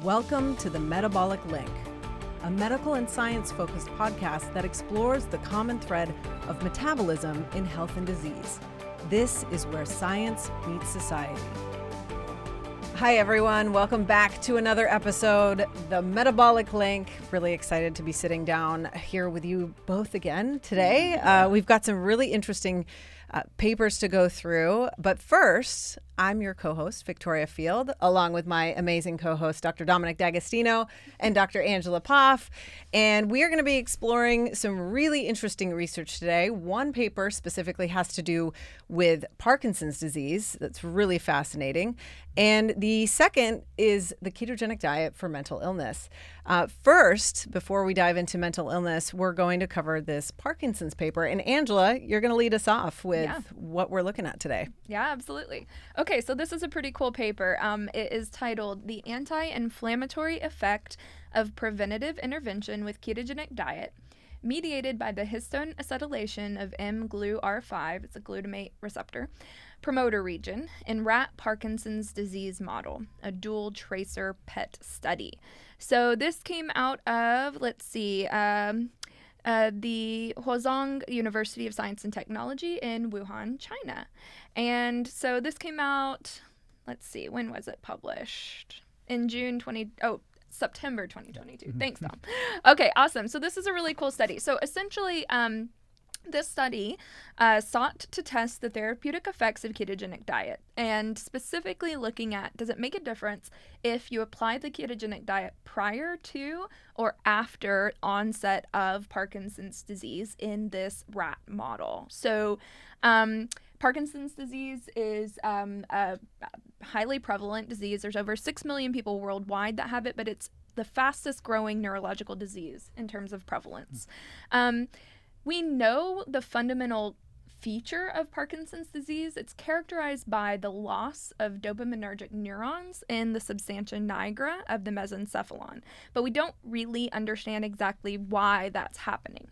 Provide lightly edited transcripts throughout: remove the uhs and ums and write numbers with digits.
Welcome to the Metabolic Link, a medical and science-focused podcast that explores the common thread of metabolism in health and disease. This is where science meets society. Hi, everyone. Welcome back to another episode, the Metabolic Link. Really excited to be sitting down here with you both again today. We've got some really interesting papers to go through. But first, I'm your co-host, Victoria Field, along with my amazing co-host, Dr. Dominic D'Agostino and Dr. Angela Poff. And we are going to be exploring some really interesting research today. One paper specifically has to do with Parkinson's disease. That's really fascinating. And the second is the ketogenic diet for mental illness. First, before we dive into mental illness, we're going to cover this Parkinson's paper. And Angela, you're going to lead us off with what we're looking at today. Yeah, absolutely. Okay, so this is a pretty cool paper. It is titled The Anti-Inflammatory Effect of Preventative Intervention with Ketogenic Diet, Mediated by the Histone Acetylation of mGlu-R5, it's a glutamate receptor, promoter region in rat Parkinson's disease model, a dual tracer PET study. So this came out of, the Huazhong University of Science and Technology in Wuhan, China. And so this came out, when was it published? In September 2022. Thanks, Tom. Okay, awesome. So this is a really cool study. So essentially, this study sought to test the therapeutic effects of ketogenic diet, and specifically looking at, does it make a difference if you apply the ketogenic diet prior to or after onset of Parkinson's disease in this rat model? So Parkinson's disease is a highly prevalent disease. There's over 6 million people worldwide that have it, but it's the fastest growing neurological disease in terms of prevalence. We know the fundamental feature of Parkinson's disease. It's characterized by the loss of dopaminergic neurons in the substantia nigra of the mesencephalon, but we don't really understand exactly why that's happening.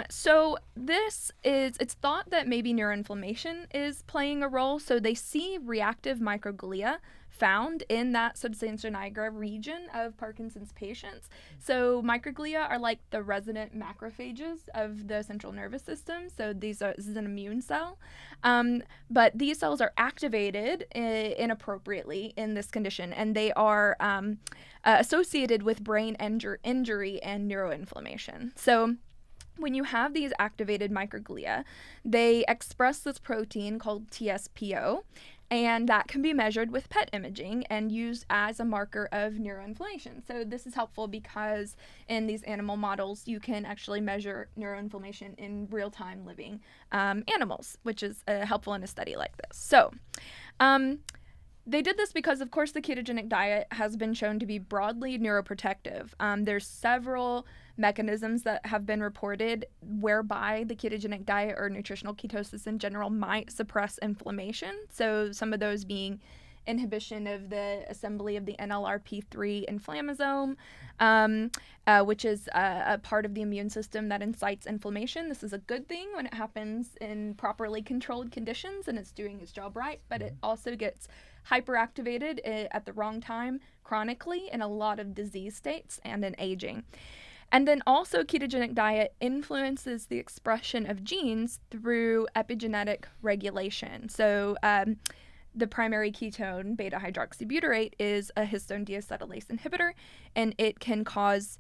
So it's thought that maybe neuro-inflammation is playing a role. So they see reactive microglia found in that substantia nigra region of Parkinson's patients. So microglia are like the resident macrophages of the central nervous system. So this is an immune cell. But these cells are activated inappropriately in this condition, and they are associated with brain injury and neuroinflammation. So when you have these activated microglia, they express this protein called TSPO, and that can be measured with PET imaging and used as a marker of neuroinflammation. So this is helpful because in these animal models, you can actually measure neuroinflammation in real-time living animals, which is helpful in a study like this. So they did this because, of course, the ketogenic diet has been shown to be broadly neuroprotective. There's several mechanisms that have been reported whereby the ketogenic diet or nutritional ketosis in general might suppress inflammation. So some of those being inhibition of the assembly of the NLRP3 inflammasome, which is a part of the immune system that incites inflammation. This is a good thing when it happens in properly controlled conditions and it's doing its job right, but it also gets hyperactivated at the wrong time chronically in a lot of disease states and in aging. And then also ketogenic diet influences the expression of genes through epigenetic regulation. So the primary ketone, beta-hydroxybutyrate, is a histone deacetylase inhibitor, and it can cause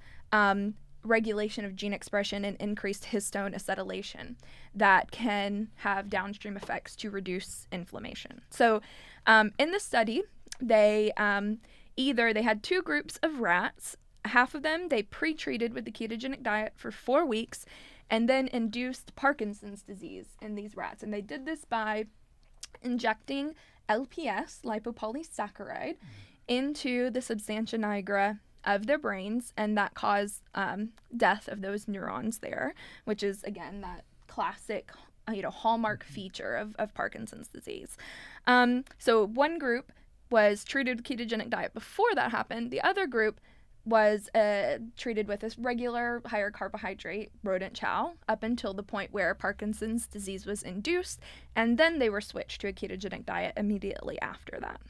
regulation of gene expression and increased histone acetylation that can have downstream effects to reduce inflammation. So in this study, they had two groups of rats. Half of them they pre-treated with the ketogenic diet for 4 weeks and then induced Parkinson's disease in these rats. And they did this by injecting LPS, lipopolysaccharide, into the substantia nigra of their brains, and that caused death of those neurons there, which is, again, that classic hallmark feature of Parkinson's disease. So one group was treated with ketogenic diet before that happened. The other group was treated with this regular higher carbohydrate rodent chow up until the point where Parkinson's disease was induced, and then they were switched to a ketogenic diet immediately after that.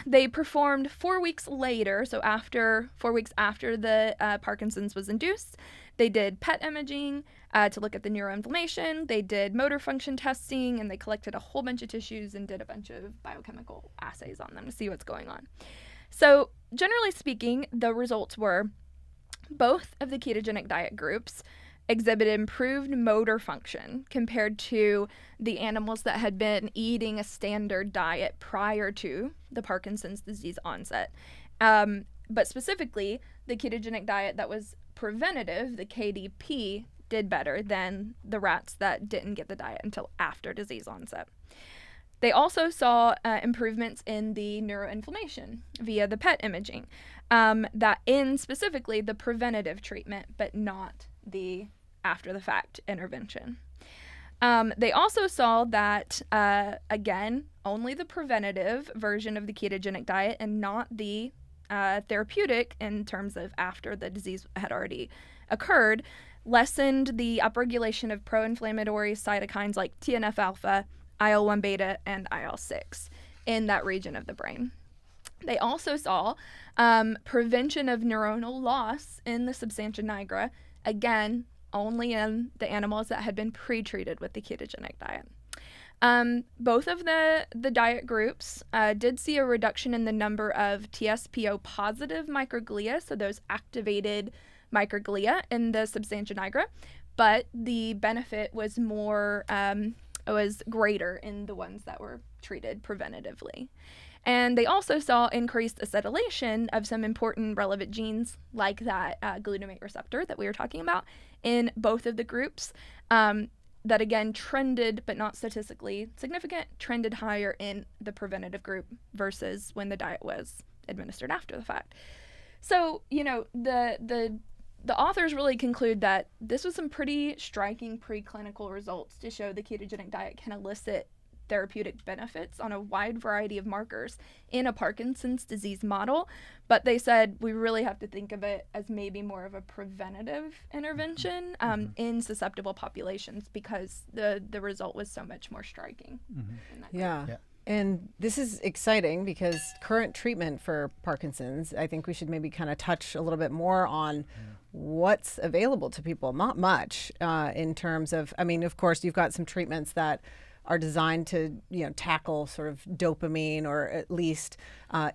They performed 4 weeks later, so 4 weeks after the Parkinson's was induced. They did PET imaging to look at the neuro-inflammation. They did motor function testing, and they collected a whole bunch of tissues and did a bunch of biochemical assays on them to see what's going on. So generally speaking, the results were both of the ketogenic diet groups exhibited improved motor function compared to the animals that had been eating a standard diet prior to the Parkinson's disease onset. But specifically, the ketogenic diet that was preventative, the KDP, did better than the rats that didn't get the diet until after disease onset. They also saw improvements in the neuroinflammation via the PET imaging, that in specifically the preventative treatment, but not the after the fact intervention. They also saw that, again, only the preventative version of the ketogenic diet and not the therapeutic in terms of after the disease had already occurred, lessened the upregulation of pro-inflammatory cytokines like TNF-alpha, IL-1 beta, and IL-6 in that region of the brain. They also saw prevention of neuronal loss in the substantia nigra, again, only in the animals that had been pre-treated with the ketogenic diet. Both of the diet groups did see a reduction in the number of TSPO positive microglia, so those activated microglia in the substantia nigra, but the benefit was greater in the ones that were treated preventatively. And they also saw increased acetylation of some important relevant genes like that glutamate receptor that we were talking about in both of the groups, that again trended, but not statistically significant, trended higher in the preventative group versus when the diet was administered after the fact. So, the authors really conclude that this was some pretty striking preclinical results to show the ketogenic diet can elicit therapeutic benefits on a wide variety of markers in a Parkinson's disease model, but they said we really have to think of it as maybe more of a preventative intervention in susceptible populations because the result was so much more striking. In that Yeah. And this is exciting because current treatment for Parkinson's, I think we should maybe kind of touch a little bit more on what's available to people. Not much in terms of, of course, you've got some treatments that are designed to, tackle sort of dopamine or at least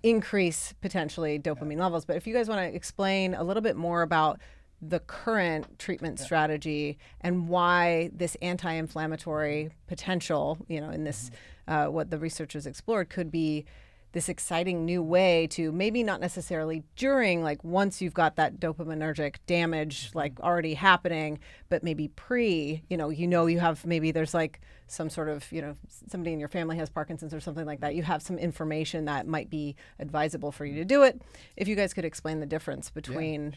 increase potentially dopamine levels. But if you guys want to explain a little bit more about the current treatment strategy and why this anti-inflammatory potential, in this, what the researchers explored could be this exciting new way to maybe not necessarily during, like once you've got that dopaminergic damage like already happening, but maybe you have, maybe there's like some sort of, somebody in your family has Parkinson's or something like that. You have some information that might be advisable for you to do it. If you guys could explain the difference between,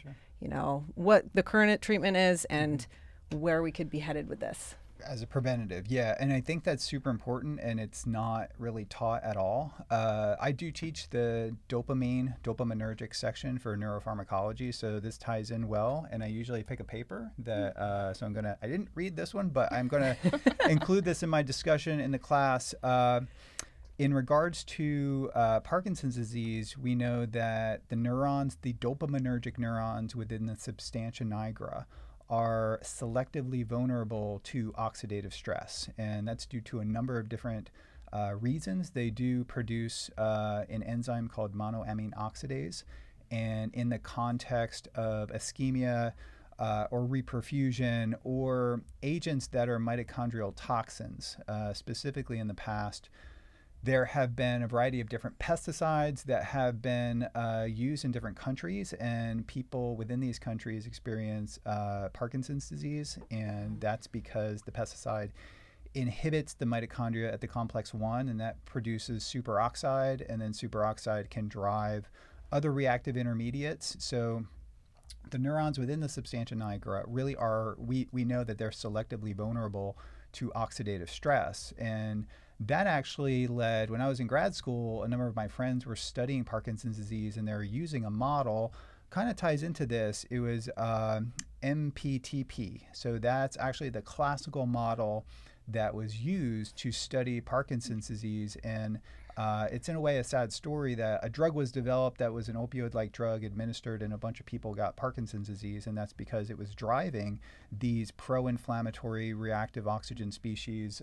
what the current treatment is and where we could be headed with this. As a preventative, yeah. And I think that's super important and it's not really taught at all. I do teach the dopaminergic section for neuropharmacology, so this ties in well. And I usually pick a paper that, so I didn't read this one, but I'm going to include this in my discussion in the class. In regards to Parkinson's disease, we know that the dopaminergic neurons within the substantia nigra are selectively vulnerable to oxidative stress. And that's due to a number of different reasons. They do produce an enzyme called monoamine oxidase. And in the context of ischemia or reperfusion or agents that are mitochondrial toxins, specifically in the past, there have been a variety of different pesticides that have been used in different countries, and people within these countries experience Parkinson's disease, and that's because the pesticide inhibits the mitochondria at the complex 1, and that produces superoxide, and then superoxide can drive other reactive intermediates. So the neurons within the substantia nigra really are, we know that they're selectively vulnerable to oxidative stress. And that actually led, when I was in grad school, a number of my friends were studying Parkinson's disease and they were using a model, kind of ties into this. It was MPTP. So that's actually the classical model that was used to study Parkinson's disease. And it's in a way a sad story that a drug was developed that was an opioid-like drug administered, and a bunch of people got Parkinson's disease, and that's because it was driving these pro-inflammatory reactive oxygen species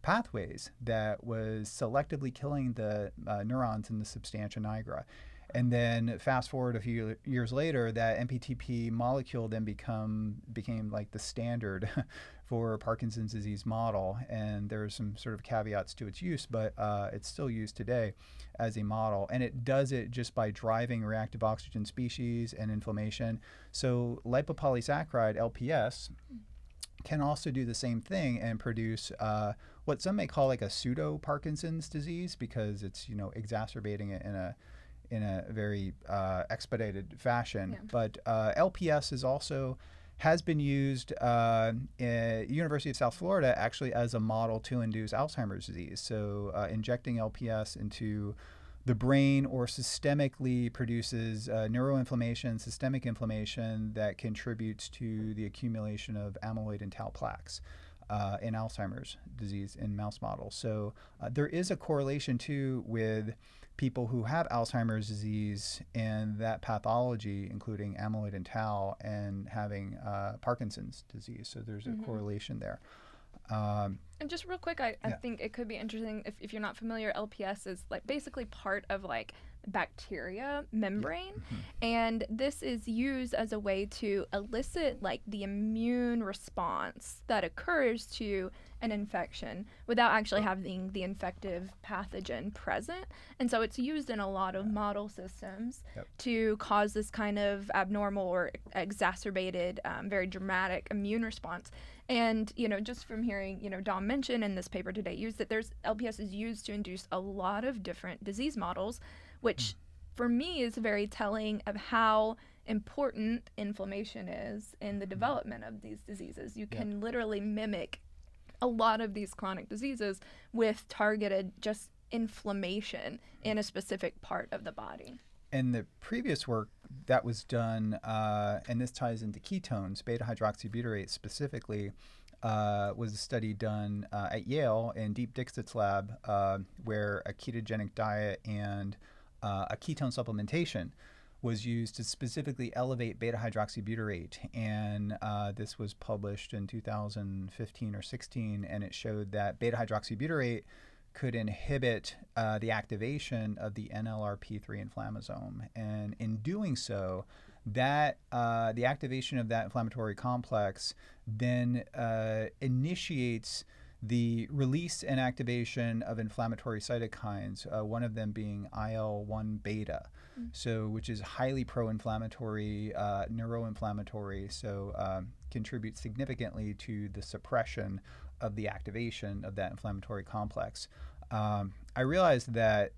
pathways that was selectively killing the neurons in the substantia nigra. And then fast forward a few years later, that MPTP molecule then became like the standard for Parkinson's disease model. And there's some sort of caveats to its use, but it's still used today as a model. And it does it just by driving reactive oxygen species and inflammation. So lipopolysaccharide, LPS, can also do the same thing and produce what some may call like a pseudo Parkinson's disease, because it's, you know, exacerbating it in a very expedited fashion. Yeah. But LPS has been used at University of South Florida actually as a model to induce Alzheimer's disease. So injecting LPS into the brain or systemically produces neuro-inflammation, systemic inflammation that contributes to the accumulation of amyloid and tau plaques in Alzheimer's disease in mouse models. So there is a correlation too with people who have Alzheimer's disease and that pathology, including amyloid and tau, and having Parkinson's disease. So there's a correlation there. And just real quick, I think it could be interesting if you're not familiar. LPS is like basically part of like bacteria membrane, and this is used as a way to elicit like the immune response that occurs to an infection without actually having the infective pathogen present. And so it's used in a lot of model systems to cause this kind of abnormal or exacerbated, very dramatic immune response. And, you know, just from hearing, you know, Dom mention in this paper today, LPS is used to induce a lot of different disease models, which for me is very telling of how important inflammation is in the development of these diseases. You can literally mimic a lot of these chronic diseases with targeted just inflammation in a specific part of the body. And the previous work that was done, and this ties into ketones, beta-hydroxybutyrate specifically, was a study done at Yale in Deep Dixit's lab, where a ketogenic diet and a ketone supplementation was used to specifically elevate beta-hydroxybutyrate. And this was published in 2015 or 16, and it showed that beta-hydroxybutyrate could inhibit the activation of the NLRP3 inflammasome. And in doing so, that the activation of that inflammatory complex then initiates the release and activation of inflammatory cytokines, one of them being IL-1 beta, so which is highly pro-inflammatory, neuro-inflammatory, so contributes significantly to the suppression of the activation of that inflammatory complex. I realized that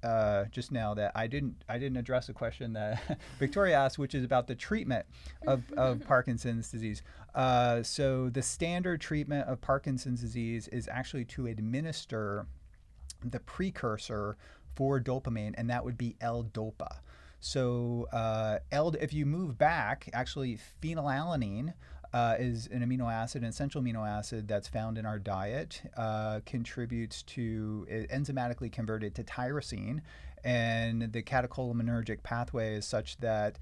just now that I didn't address a question that Victoria asked, which is about the treatment of Parkinson's disease. So the standard treatment of Parkinson's disease is actually to administer the precursor for dopamine, and that would be L-DOPA. So if you move back, actually phenylalanine is an amino acid, an essential amino acid that's found in our diet, contributes to enzymatically converted to tyrosine, and the catecholinergic pathway is such that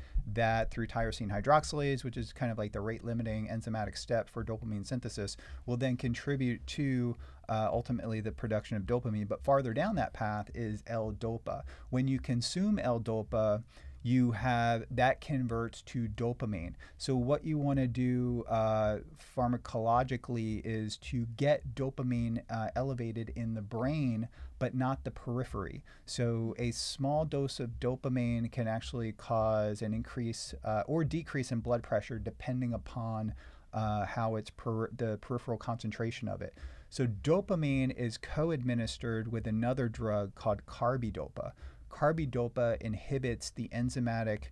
through tyrosine hydroxylase, which is kind of like the rate-limiting enzymatic step for dopamine synthesis, will then contribute to ultimately the production of dopamine. But farther down that path is L-DOPA. When you consume L-DOPA, you have that converts to dopamine. So what you want to do pharmacologically is to get dopamine elevated in the brain, but not the periphery. So a small dose of dopamine can actually cause an increase or decrease in blood pressure depending upon how it's the peripheral concentration of it. So dopamine is co-administered with another drug called carbidopa. Carbidopa inhibits the enzymatic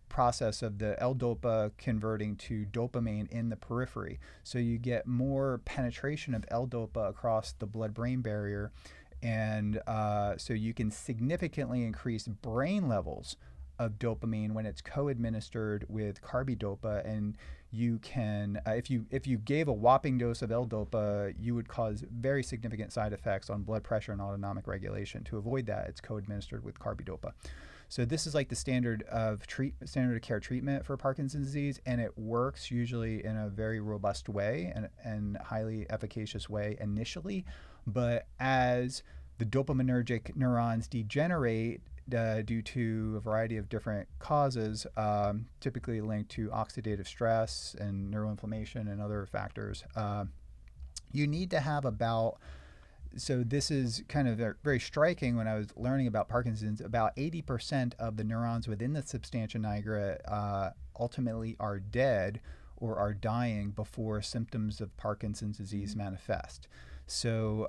process of the L-DOPA converting to dopamine in the periphery. So you get more penetration of L-DOPA across the blood-brain barrier, and so you can significantly increase brain levels of dopamine when it's co-administered with carbidopa, and you can, if you gave a whopping dose of L-dopa, you would cause very significant side effects on blood pressure and autonomic regulation. To avoid that, it's co-administered with carbidopa. So this is like the standard of care treatment for Parkinson's disease, and it works usually in a very robust way and highly efficacious way initially. But as the dopaminergic neurons degenerate due to a variety of different causes, typically linked to oxidative stress and neuroinflammation and other factors, you need to have so this is kind of very striking. When I was learning about Parkinson's, about 80% of the neurons within the substantia nigra ultimately are dead or are dying before symptoms of Parkinson's disease manifest. So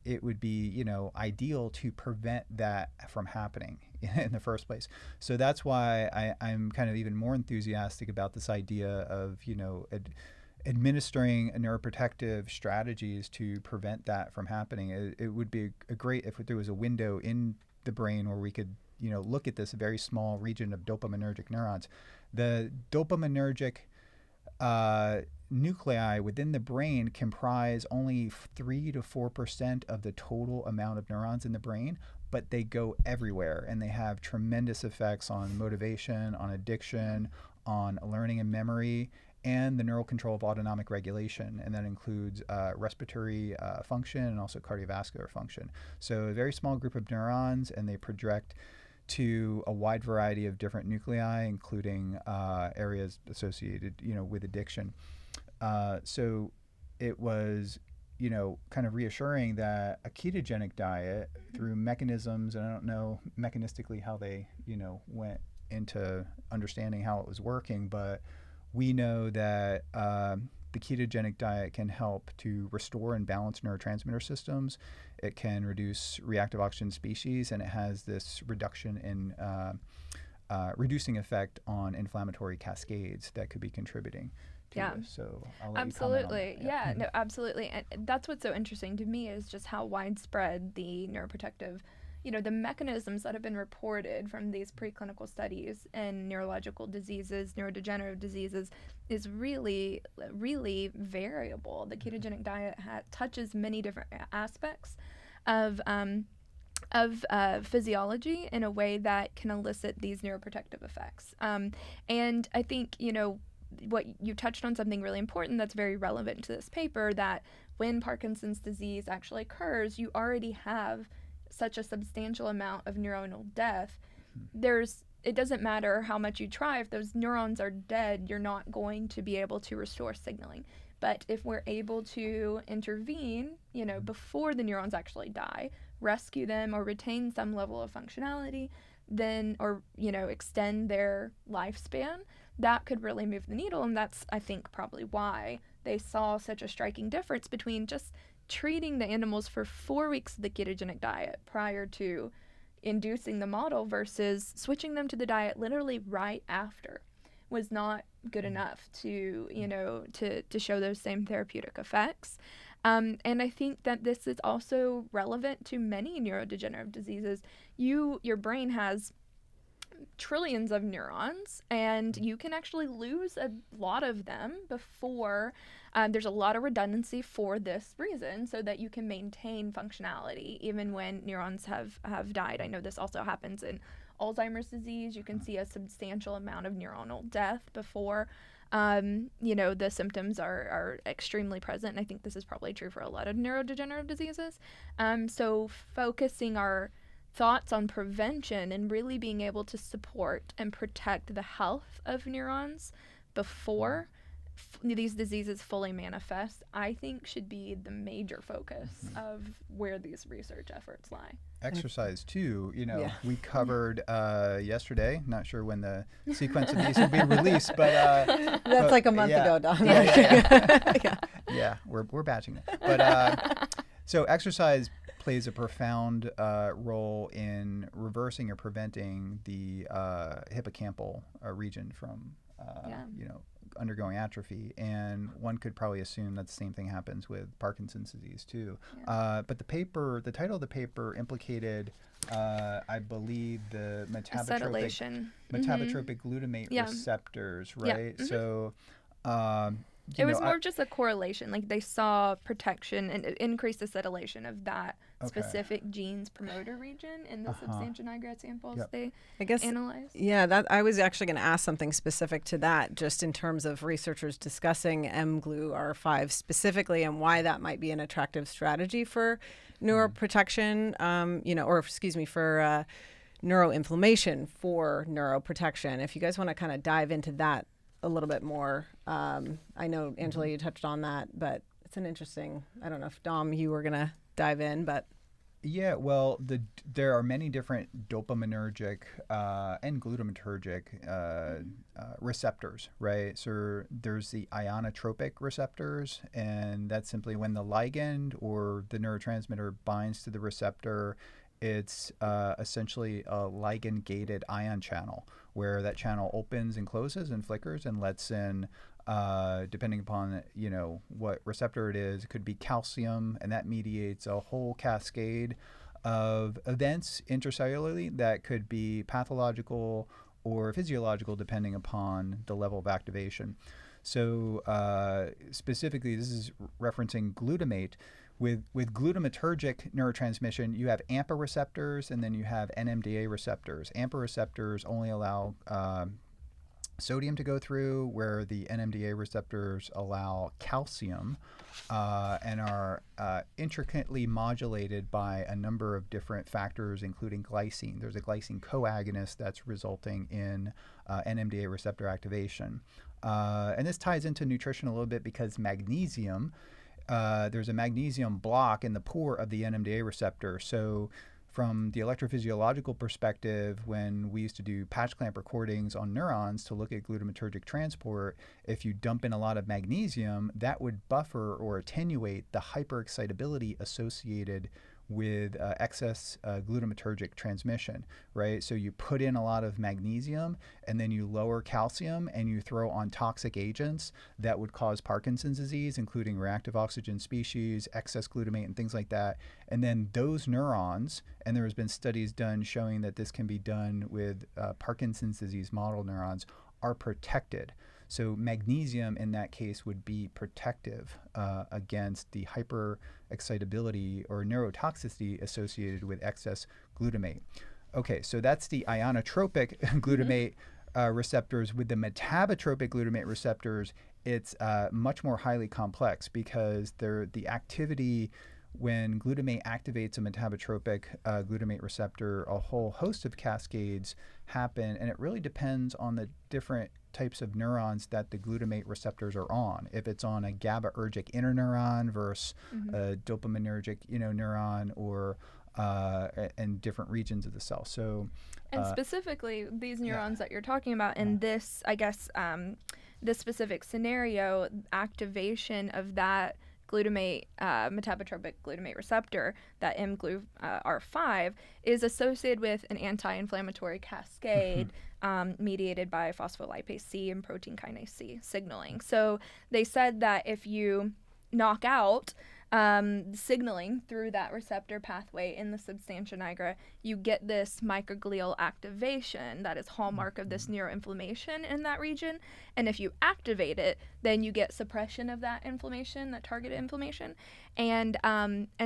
it would be, ideal to prevent that from happening in the first place. So that's why I'm kind of even more enthusiastic about this idea of, administering neuroprotective strategies to prevent that from happening. It would be great if there was a window in the brain where we could, look at this very small region of dopaminergic neurons. The dopaminergic nuclei within the brain comprise only 3 to 4% of the total amount of neurons in the brain, but they go everywhere, and they have tremendous effects on motivation, on addiction, on learning and memory, and the neural control of autonomic regulation, and that includes respiratory function and also cardiovascular function. So a very small group of neurons, and they project to a wide variety of different nuclei, including areas associated, with addiction. So it was, kind of reassuring that a ketogenic diet, through mechanisms, and I don't know mechanistically how they, went into understanding how it was working, but we know that the ketogenic diet can help to restore and balance neurotransmitter systems. It can reduce reactive oxygen species, and it has this reduction in reducing effect on inflammatory cascades that could be contributing to this. So I'll let you comment on that. Yeah, no, absolutely. And that's what's so interesting to me is just how widespread the neuroprotective, the mechanisms that have been reported from these preclinical studies in neurological diseases, neurodegenerative diseases, is really, really variable. The ketogenic diet touches many different aspects of physiology in a way that can elicit these neuroprotective effects. And I think, what you touched on something really important that's very relevant to this paper, that when Parkinson's disease actually occurs, you already have such a substantial amount of neuronal death. It doesn't matter how much you try. If those neurons are dead, you're not going to be able to restore signaling. But if we're able to intervene, before the neurons actually die, rescue them or retain some level of functionality, then, or, extend their lifespan, that could really move the needle. And that's, I think, probably why they saw such a striking difference between just treating the animals for 4 weeks of the ketogenic diet prior to inducing the model versus switching them to the diet literally right after was not good enough to, to show those same therapeutic effects. And I think that this is also relevant to many neurodegenerative diseases. Your brain has trillions of neurons, and you can actually lose a lot of them before there's a lot of redundancy for this reason, so that you can maintain functionality even when neurons have died. I know this also happens in Alzheimer's disease. You can see a substantial amount of neuronal death before the symptoms are extremely present, and I think this is probably true for a lot of neurodegenerative diseases. So focusing our thoughts on prevention and really being able to support and protect the health of neurons before these diseases fully manifest, I think should be the major focus of where these research efforts lie. Exercise too, we covered yesterday, not sure when the sequence of these will be released, but that's like a month ago, Dom. Yeah, we're batching it. But so exercise plays a profound role in reversing or preventing the hippocampal region from undergoing atrophy, and one could probably assume that the same thing happens with Parkinson's disease too. But the title of the paper implicated I believe the Acetylation. metabotropic glutamate Yeah. receptors, Yeah. right? Mhm. So, It was more just a correlation. Like they saw protection and increased acetylation of that Okay. specific gene's promoter region in the substantia nigra samples Yep. they I guess, analyzed. yeah, that I was actually going to ask something specific to that, just in terms of researchers discussing mGlu-R5 specifically and why that might be an attractive strategy for neuroprotection, for neuroinflammation for neuroprotection. If you guys want to kind of dive into that a little bit more. I know, Angela, you touched on that, but it's an interesting, I don't know if Dom, you were going to dive in, but. Yeah, well, there are many different dopaminergic and glutamatergic receptors, right? So there's the ionotropic receptors, and that's simply when the ligand or the neurotransmitter binds to the receptor. It's essentially a ligand-gated ion channel where that channel opens and closes and flickers and lets in, depending upon what receptor it is, it could be calcium, and that mediates a whole cascade of events intracellularly that could be pathological or physiological depending upon the level of activation. So specifically, this is referencing glutamate. With glutamatergic neurotransmission, you have AMPA receptors and then you have NMDA receptors. AMPA receptors only allow sodium to go through, where the NMDA receptors allow calcium and are intricately modulated by a number of different factors, including glycine. There's a glycine coagonist that's resulting in NMDA receptor activation. And this ties into nutrition a little bit because magnesium, there's a magnesium block in the pore of the NMDA receptor. So from the electrophysiological perspective, when we used to do patch clamp recordings on neurons to look at glutamatergic transport, if you dump in a lot of magnesium, that would buffer or attenuate the hyperexcitability associated with excess glutamatergic transmission, right? So you put in a lot of magnesium and then you lower calcium and you throw on toxic agents that would cause Parkinson's disease, including reactive oxygen species, excess glutamate, and things like that. And then those neurons, and there has been studies done showing that this can be done with Parkinson's disease model neurons, are protected. So magnesium in that case would be protective against the hyperexcitability or neurotoxicity associated with excess glutamate. Okay, so that's the ionotropic glutamate receptors. With the metabotropic glutamate receptors, it's much more highly complex because the activity when glutamate activates a metabotropic glutamate receptor, a whole host of cascades happen, and it really depends on the different types of neurons that the glutamate receptors are on. If it's on a GABAergic interneuron versus a dopaminergic neuron, or and different regions of the cell. So, and specifically, these neurons that you're talking about in this, I guess, this specific scenario, activation of that glutamate, metabotropic glutamate receptor, that mGlu-R5, is associated with an anti-inflammatory cascade mediated by phospholipase C and protein kinase C signaling. So they said that if you knock out signaling through that receptor pathway in the substantia nigra, you get this microglial activation that is hallmark of this neuroinflammation in that region. And if you activate it, then you get suppression of that inflammation, that targeted inflammation. And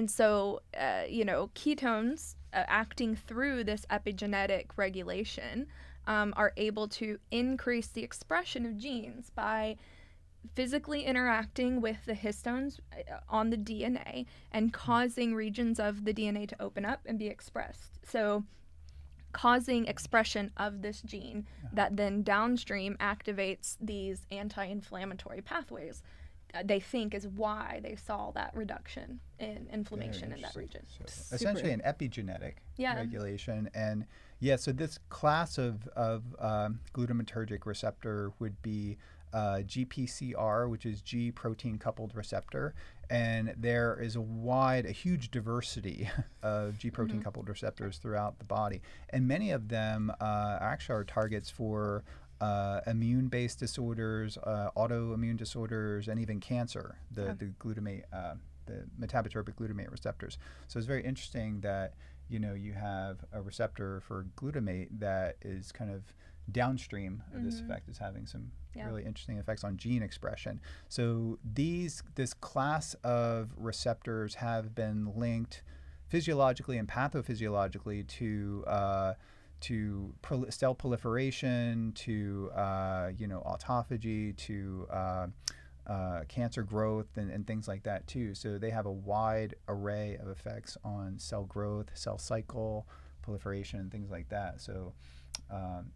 so ketones acting through this epigenetic regulation are able to increase the expression of genes by physically interacting with the histones on the DNA and causing regions of the DNA to open up and be expressed. So causing expression of this gene that then downstream activates these anti-inflammatory pathways, they think is why they saw that reduction in inflammation in that region. So essentially an epigenetic regulation. And so this class of glutamatergic receptor would be GPCR, which is G protein coupled receptor, and there is a huge diversity of G protein coupled receptors throughout the body, and many of them actually are targets for immune-based disorders, autoimmune disorders, and even cancer. The glutamate, the metabotropic glutamate receptors. So it's very interesting that you have a receptor for glutamate that is kind of downstream of this effect, is having some really interesting effects on gene expression. So this class of receptors have been linked physiologically and pathophysiologically to cell proliferation, to autophagy, to cancer growth, and things like that too. So they have a wide array of effects on cell growth, cell cycle, proliferation, and things like that. So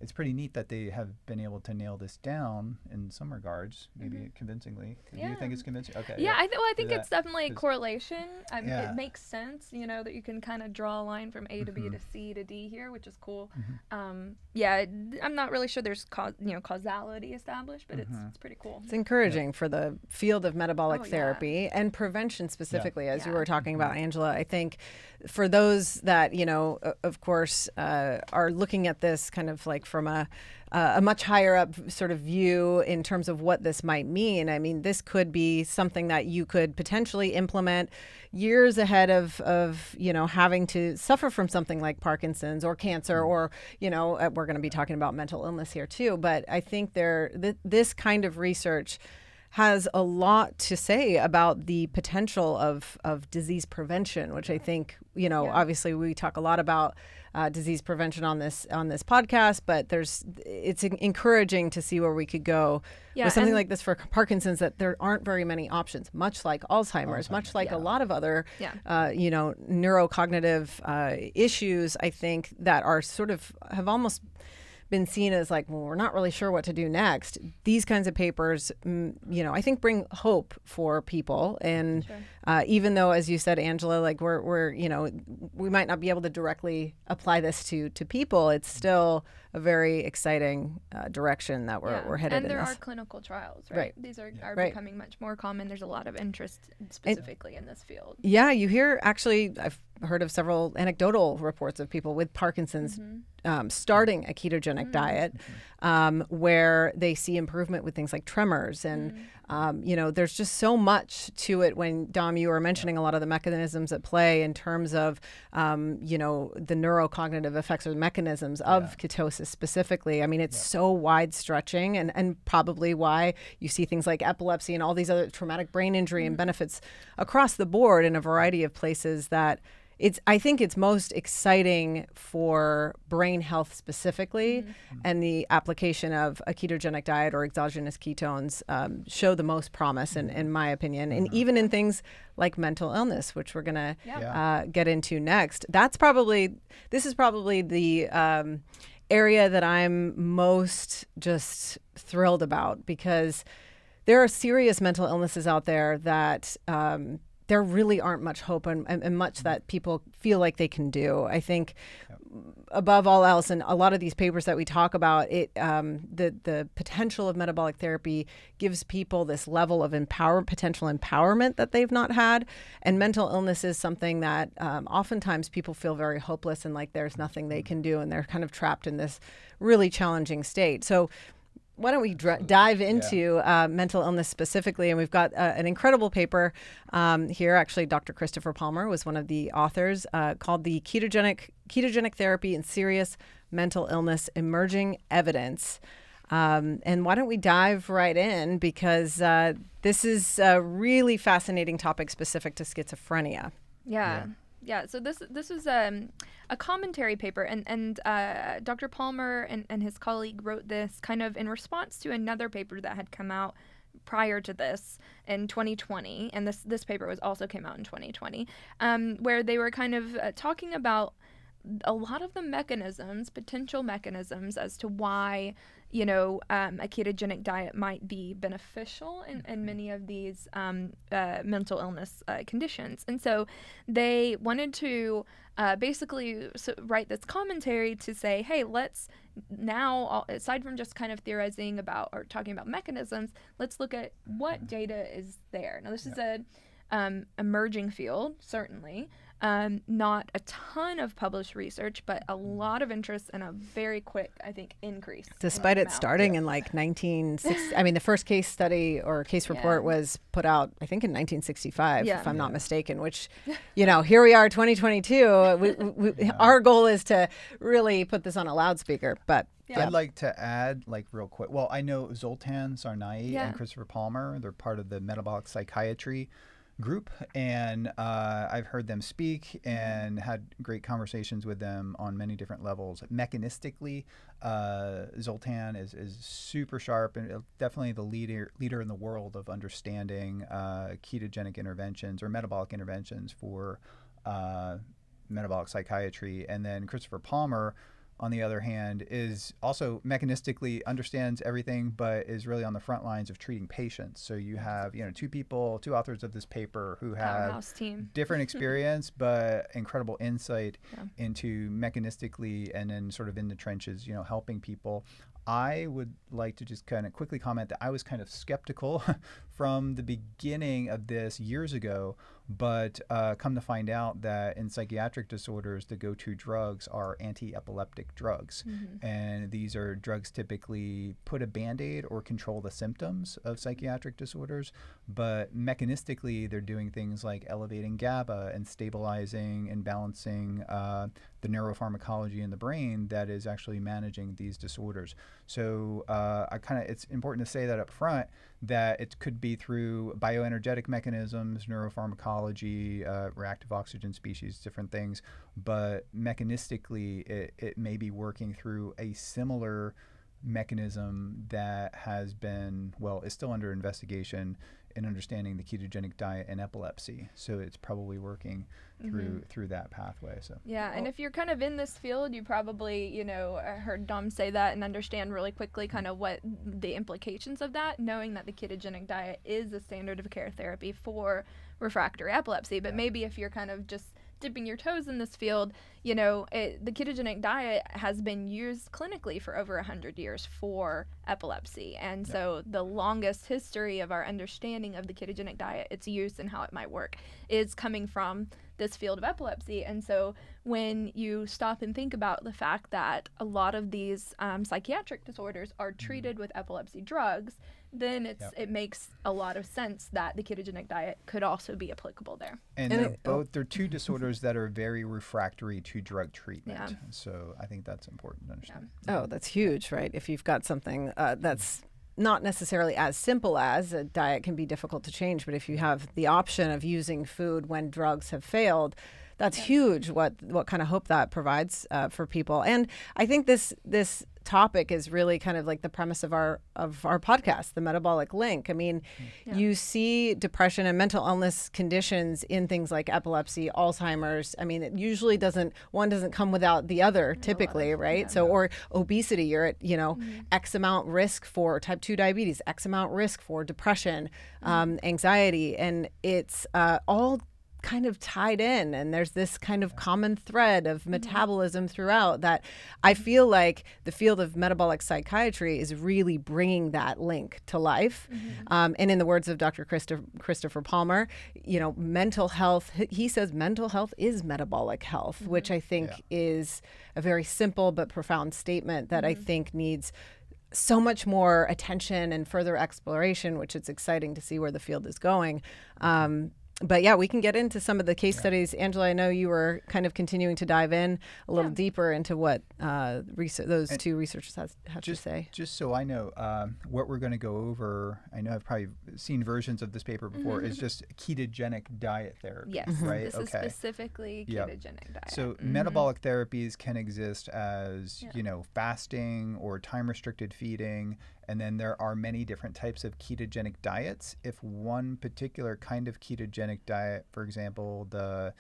it's pretty neat that they have been able to nail this down in some regards, maybe convincingly. Do you think it's convincing? Okay. Yeah, I think it's definitely a correlation. It makes sense, that you can kind of draw a line from A to B to C to D here, which is cool. I'm not really sure there's causality established, but it's pretty cool. It's encouraging for the field of metabolic therapy and prevention specifically, as you were talking about, Angela. I think for those that, of course, are looking at this kind of like from a much higher up sort of view in terms of what this might mean. I mean, this could be something that you could potentially implement years ahead of having to suffer from something like Parkinson's or cancer, or, we're going to be talking about mental illness here too. But I think this kind of research has a lot to say about the potential of disease prevention, which I think, obviously we talk a lot about disease prevention on this podcast, but it's encouraging to see where we could go with something like this for Parkinson's, that there aren't very many options, much like Alzheimer's, much like a lot of other, neurocognitive issues, I think, that are sort of have almost been seen as like, well, we're not really sure what to do next. These kinds of papers, I think bring hope for people. And even though, as you said, Angela, like we're we might not be able to directly apply this to people, it's still a very exciting direction that we're headed in. And there are clinical trials, right? These are becoming much more common. There's a lot of interest specifically in this field. Yeah, you hear, actually, I've heard of several anecdotal reports of people with Parkinson's starting a ketogenic diet where they see improvement with things like tremors. And, there's just so much to it when, Dom, you were mentioning a lot of the mechanisms at play in terms of, the neurocognitive effects or the mechanisms of ketosis specifically. I mean, it's so wide stretching and probably why you see things like epilepsy and all these other traumatic brain injury and benefits across the board in a variety of places that I think it's most exciting for brain health specifically, and the application of a ketogenic diet or exogenous ketones show the most promise, in my opinion. And even in things like mental illness, which we're going to get into next, this is probably the area that I'm most just thrilled about, because there are serious mental illnesses out there that there really aren't much hope and much that people feel like they can do. I think above all else, and a lot of these papers that we talk about, the potential of metabolic therapy gives people this level of potential empowerment that they've not had. And mental illness is something that oftentimes people feel very hopeless and like there's nothing they can do, and they're kind of trapped in this really challenging state. So why don't we dive into mental illness specifically? And we've got an incredible paper here. Actually, Dr. Christopher Palmer was one of the authors, called the Ketogenic Therapy in Serious Mental Illness, Emerging Evidence. And why don't we dive right in, because this is a really fascinating topic specific to schizophrenia. Yeah, so this was a commentary paper, and Dr. Palmer and his colleague wrote this kind of in response to another paper that had come out prior to this in 2020, and this paper also came out in 2020, where they were kind of talking about a lot of the potential mechanisms as to why a ketogenic diet might be beneficial in many of these mental illness conditions. And so they wanted to basically write this commentary to say, hey, let's now, aside from just kind of theorizing about or talking about mechanisms, let's look at what data is there. Now, this is a emerging field, certainly, Not a ton of published research, but a lot of interest and a very quick, I think, increase. Despite it starting in like 1960, I mean, the first case study or case report was put out, I think, in 1965, if I'm not mistaken, which, you know, here we are, 2022. Our goal is to really put this on a loudspeaker, but I'd like to add, like, real quick. Well, I know Zoltan Sarnai and Christopher Palmer. They're part of the metabolic psychiatry group, and I've heard them speak and had great conversations with them on many different levels. Mechanistically, Zoltan is super sharp and definitely the leader in the world of understanding ketogenic interventions or metabolic interventions for metabolic psychiatry. And then Christopher Palmer, on the other hand, is also mechanistically understands everything, but is really on the front lines of treating patients. So you have, you know, two authors of this paper who have different experience, but incredible insight into mechanistically and then sort of in the trenches, you know, helping people. I would like to just kind of quickly comment that I was kind of skeptical from the beginning of this years ago, but come to find out that in psychiatric disorders, the go-to drugs are anti-epileptic drugs. And these are drugs typically put a Band-Aid or control the symptoms of psychiatric disorders, but mechanistically, they're doing things like elevating GABA and stabilizing and balancing the neuropharmacology in the brain that is actually managing these disorders. So it's important to say that up front, that it could be through bioenergetic mechanisms, neuropharmacology, reactive oxygen species, different things, but mechanistically it may be working through a similar mechanism that has been, is still under investigation in understanding the ketogenic diet and epilepsy. So it's probably working through that pathway. So and if you're kind of in this field, you probably, you know, heard Dom say that and understand really quickly kind of what the implications of that, knowing that the ketogenic diet is the standard of care therapy for refractory epilepsy. But maybe if you're kind of just dipping your toes in this field, you know, the ketogenic diet has been used clinically for over 100 years for epilepsy. And so the longest history of our understanding of the ketogenic diet, its use and how it might work, is coming from this field of epilepsy. And so when you stop and think about the fact that a lot of these psychiatric disorders are treated with epilepsy drugs, then it makes a lot of sense that the ketogenic diet could also be applicable there. And they're two disorders that are very refractory to drug treatment. So I think that's important to understand. Oh, that's huge, right? If you've got something that's not necessarily as simple as a diet can be difficult to change, but if you have the option of using food when drugs have failed, that's huge. What kind of hope that provides for people. And I think this topic is really kind of like the premise of our podcast, the Metabolic Link. I mean, you see depression and mental illness conditions in things like epilepsy, Alzheimer's. I mean, it usually doesn't come without the other, typically, right? So, or obesity, you're at, you know, X amount risk for type 2 diabetes, X amount risk for depression, anxiety, and it's all kind of tied in, and there's this kind of common thread of metabolism throughout that I feel like the field of metabolic psychiatry is really bringing that link to life. And in the words of Dr. Christopher Palmer, you know, mental health, he says mental health is metabolic health, which I think is a very simple but profound statement that I think needs so much more attention and further exploration, which it's exciting to see where the field is going. But yeah, we can get into some of the case studies. Angela, I know you were kind of continuing to dive in a little deeper into what those two researchers had to say. Just so I know, what we're going to go over, I know I've probably seen versions of this paper before, is just ketogenic diet therapy. Yes, right? This is specifically ketogenic diet. So metabolic therapies can exist as, you know, fasting or time-restricted feeding. And then there are many different types of ketogenic diets. If one particular kind of ketogenic diet, for example, the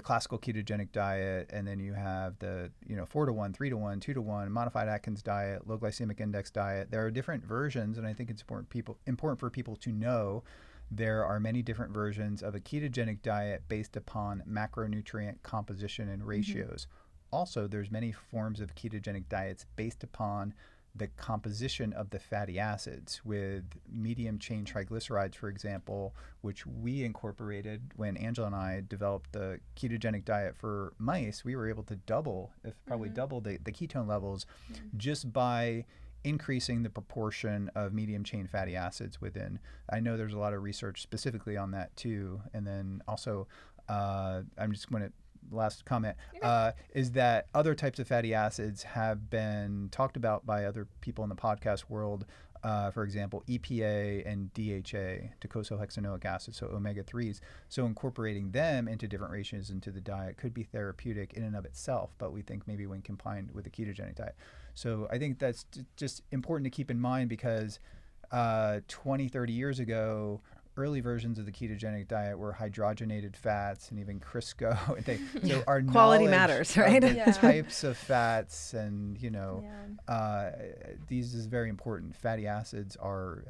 classical ketogenic diet, and then you have the, 4-to-1, 3-to-1, 2-to-1, modified Atkins diet, low glycemic index diet. There are different versions, and I think it's important for people to know there are many different versions of a ketogenic diet based upon macronutrient composition and ratios. Also, there's many forms of ketogenic diets based upon the composition of the fatty acids. With medium chain triglycerides, for example, which we incorporated when Angela and I developed the ketogenic diet for mice, we were able to double the ketone levels just by increasing the proportion of medium chain fatty acids within. I know there's a lot of research specifically on that too. And then also, I'm just going to last comment is that other types of fatty acids have been talked about by other people in the podcast world. For example, EPA and DHA, docosahexaenoic acid, so omega-3s. So incorporating them into different ratios into the diet could be therapeutic in and of itself, but we think maybe when combined with a ketogenic diet. So I think that's just important to keep in mind, because 20, 30 years ago, early versions of the ketogenic diet were hydrogenated fats and even Crisco. So our quality knowledge matters, right? of the types of fats and these is very important. Fatty acids are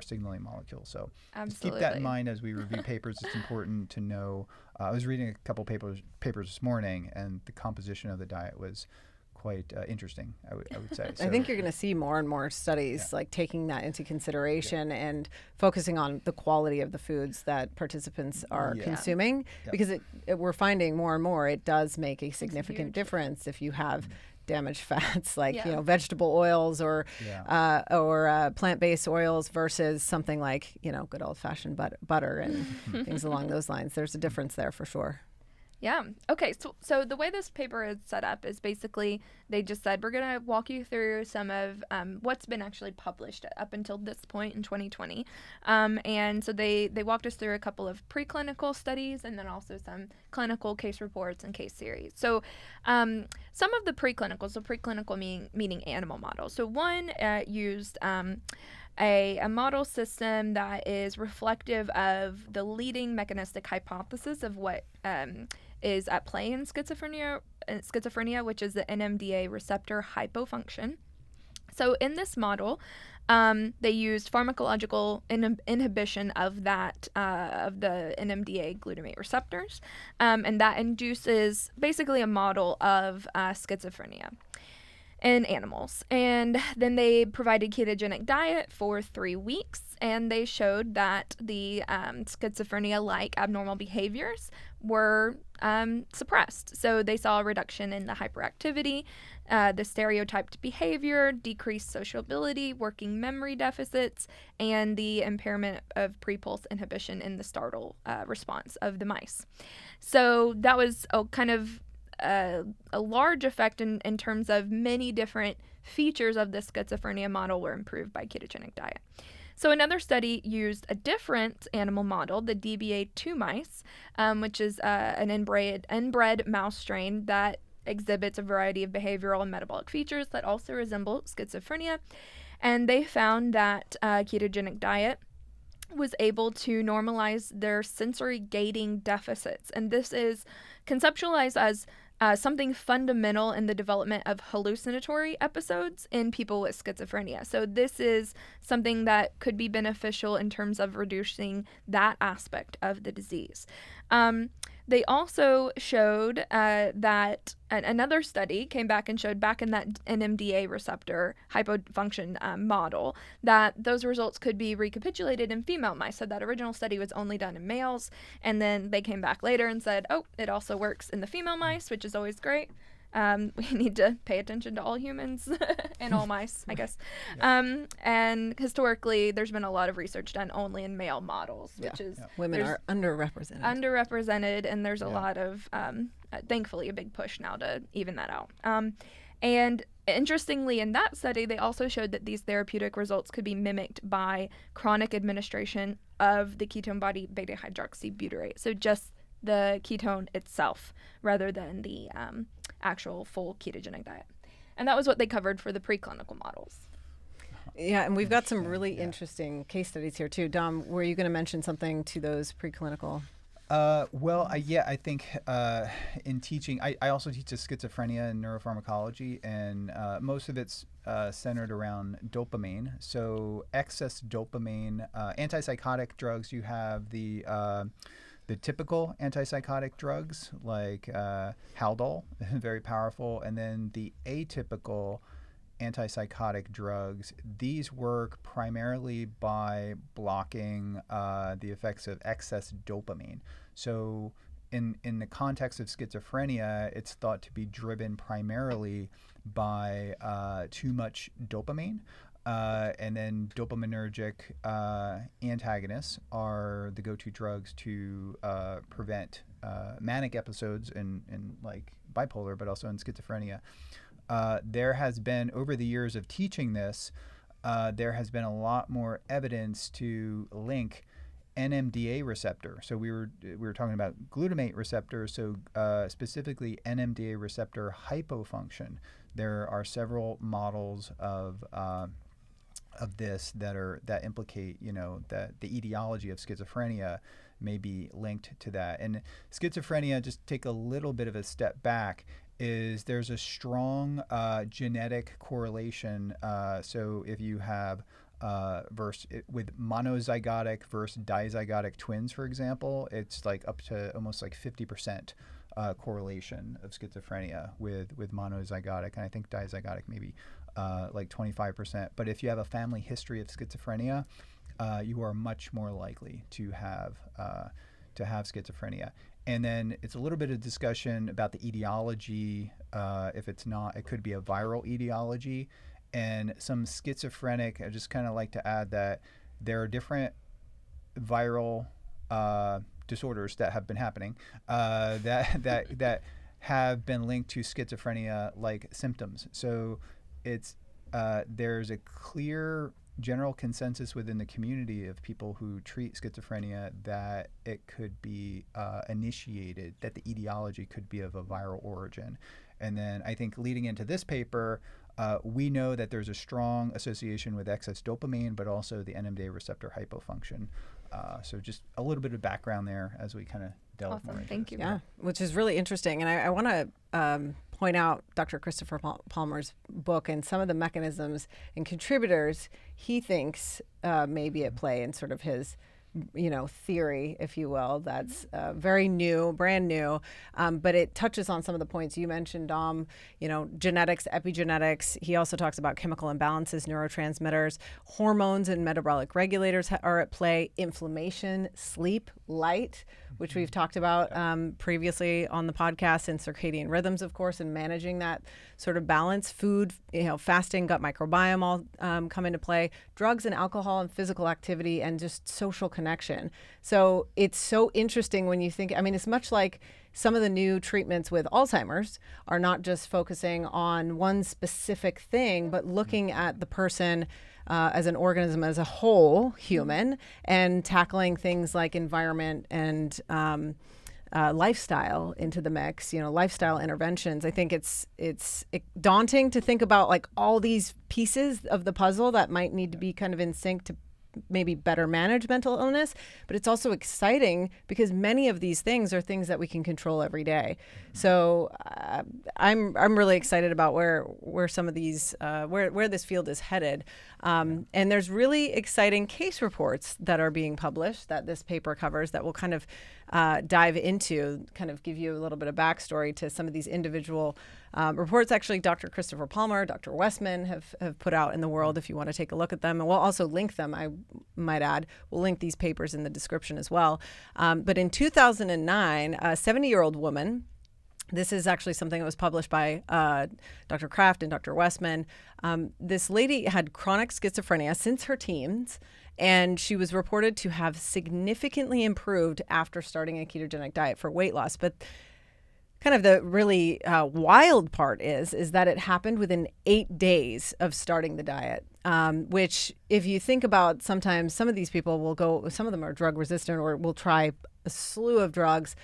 signaling molecules. So just keep that in mind as we review papers. It's important to know. I was reading a couple papers this morning, and the composition of the diet was quite interesting, I would say. So, I think you're going to see more and more studies like taking that into consideration and focusing on the quality of the foods that participants are consuming, because we're finding more and more it does make a significant difference if you have damaged fats like vegetable oils or plant-based oils versus something like good old-fashioned butter and things along those lines. There's a difference there for sure. Yeah. Okay. So the way this paper is set up is basically they just said, we're going to walk you through some of what's been actually published up until this point in 2020. And so they walked us through a couple of preclinical studies and then also some clinical case reports and case series. So some of the preclinical, meaning animal models. So one used a model system that is reflective of the leading mechanistic hypothesis of what is at play in schizophrenia, which is the NMDA receptor hypofunction. So in this model, they used pharmacological inhibition of that of the NMDA glutamate receptors, and that induces basically a model of schizophrenia in animals. And then they provided ketogenic diet for 3 weeks, and they showed that the schizophrenia-like abnormal behaviors were suppressed. So they saw a reduction in the hyperactivity, the stereotyped behavior, decreased sociability, working memory deficits, and the impairment of pre-pulse inhibition in the startle response of the mice. So that was a large effect in terms of many different features of the schizophrenia model were improved by ketogenic diet. So another study used a different animal model, the DBA2 mice, which is an inbred mouse strain that exhibits a variety of behavioral and metabolic features that also resemble schizophrenia. And they found that ketogenic diet was able to normalize their sensory gating deficits. And this is conceptualized as something fundamental in the development of hallucinatory episodes in people with schizophrenia. So this is something that could be beneficial in terms of reducing that aspect of the disease. They also showed that another study came back and showed back in that NMDA receptor hypofunction model that those results could be recapitulated in female mice. So that original study was only done in males, and then they came back later and said, oh, it also works in the female mice, which is always great. We need to pay attention to all humans and all mice, I guess. And historically, there's been a lot of research done only in male models, which is women are underrepresented, and there's a lot of, thankfully, a big push now to even that out. And interestingly, in that study, they also showed that these therapeutic results could be mimicked by chronic administration of the ketone body beta-hydroxybutyrate. So just the ketone itself rather than the actual full ketogenic diet. And that was what they covered for the preclinical models. Yeah, and we've got some really interesting case studies here too. Dom, were you going to mention something to those preclinical? I think in teaching, I also teach schizophrenia and neuropharmacology, and most of it's centered around dopamine. So excess dopamine, antipsychotic drugs, you have the typical antipsychotic drugs like Haldol, very powerful, and then the atypical antipsychotic drugs, these work primarily by blocking the effects of excess dopamine. So in the context of schizophrenia, it's thought to be driven primarily by too much dopamine. And then dopaminergic antagonists are the go-to drugs to prevent manic episodes in like bipolar, but also in schizophrenia. There has been, over the years of teaching this, there has been a lot more evidence to link NMDA receptor. So we were talking about glutamate receptors, so specifically NMDA receptor hypofunction. There are several models of this that implicate, that the etiology of schizophrenia may be linked to that. And schizophrenia, just take a little bit of a step back, there's a strong genetic correlation. So if you have with monozygotic versus dizygotic twins, for example, it's like up to almost like 50% correlation of schizophrenia with monozygotic, and I think dizygotic maybe like 25%. But if you have a family history of schizophrenia, you are much more likely to have schizophrenia. And then it's a little bit of discussion about the etiology. If it's not, it could be a viral etiology. And some schizophrenic, I just kind of like to add that there are different viral disorders that have been happening that have been linked to schizophrenia like symptoms. So it's there's a clear general consensus within the community of people who treat schizophrenia that it could be initiated, that the etiology could be of a viral origin. And then I think leading into this paper, we know that there's a strong association with excess dopamine, but also the NMDA receptor hypofunction. So just a little bit of background there as we kind of delve more into Thank you. Yeah, which is really interesting. And I want to point out Dr. Christopher Palmer's book and some of the mechanisms and contributors he thinks may be at play in sort of his theory, if you will, that's very new, brand new, but it touches on some of the points you mentioned, Dom, genetics, epigenetics. He also talks about chemical imbalances, neurotransmitters, hormones and metabolic regulators are at play, inflammation, sleep, light, which we've talked about previously on the podcast, and circadian rhythms, of course, and managing that sort of balance. Food, fasting, gut microbiome all come into play. Drugs and alcohol and physical activity and just social connection. So it's so interesting when you think, it's much like some of the new treatments with Alzheimer's are not just focusing on one specific thing, but looking at the person as an organism as a whole human and tackling things like environment and lifestyle into the mix, lifestyle interventions. I think it's daunting to think about like all these pieces of the puzzle that might need to be kind of in sync to maybe better manage mental illness, but it's also exciting because many of these things are things that we can control every day. So I'm really excited about where some of these where this field is headed, and there's really exciting case reports that are being published that this paper covers that will kind of dive into, kind of give you a little bit of backstory to some of these individual reports. Actually, Dr. Christopher Palmer, Dr. Westman have put out in the world if you want to take a look at them. And we'll also link them, I might add. We'll link these papers in the description as well. But in 2009, a 70-year-old woman, this is actually something that was published by Dr. Kraft and Dr. Westman. This lady had chronic schizophrenia since her teens, and she was reported to have significantly improved after starting a ketogenic diet for weight loss. But kind of the really wild part is that it happened within 8 days of starting the diet, which if you think about, sometimes some of these people will go, some of them are drug resistant or will try a slew of drugs,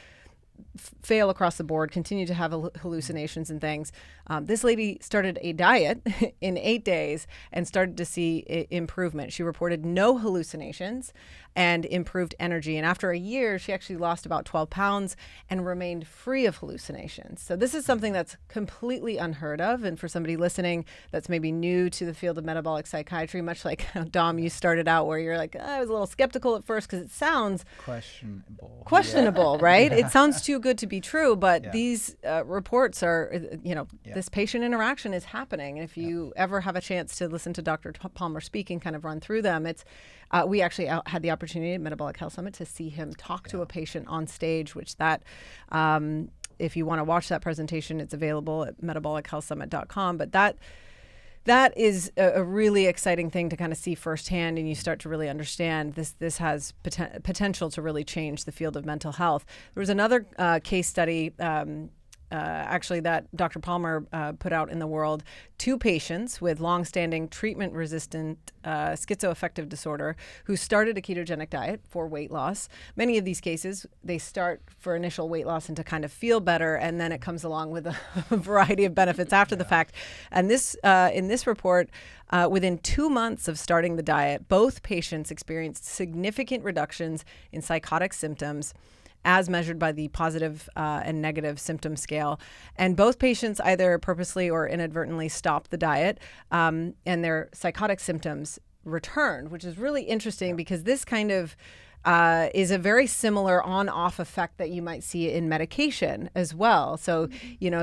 fail across the board, continue to have hallucinations and things. This lady started a diet in 8 days and started to see improvement. She reported no hallucinations and improved energy. And after a year, she actually lost about 12 pounds and remained free of hallucinations. So this is something that's completely unheard of. And for somebody listening that's maybe new to the field of metabolic psychiatry, much like Dom, you started out where you're like, I was a little skeptical at first because it sounds questionable, right? It sounds too good to be true, but Yeah. these reports are, Yeah. this patient interaction is happening. And if you ever have a chance to listen to Dr. Palmer speak and kind of run through them, we actually had the opportunity at Metabolic Health Summit to see him talk to a patient on stage, which if you want to watch that presentation, it's available at metabolichealthsummit.com. But that is a really exciting thing to kind of see firsthand, and you start to really understand this has potential to really change the field of mental health. There was another case study actually that Dr. Palmer put out in the world, 2 patients with longstanding treatment-resistant schizoaffective disorder who started a ketogenic diet for weight loss. Many of these cases, they start for initial weight loss and to kind of feel better, and then it comes along with a variety of benefits after the fact. And in this report, within 2 months of starting the diet, both patients experienced significant reductions in psychotic symptoms as measured by the positive and negative symptom scale. And both patients either purposely or inadvertently stopped the diet, and their psychotic symptoms returned, which is really interesting because this kind of is a very similar on-off effect that you might see in medication as well. So,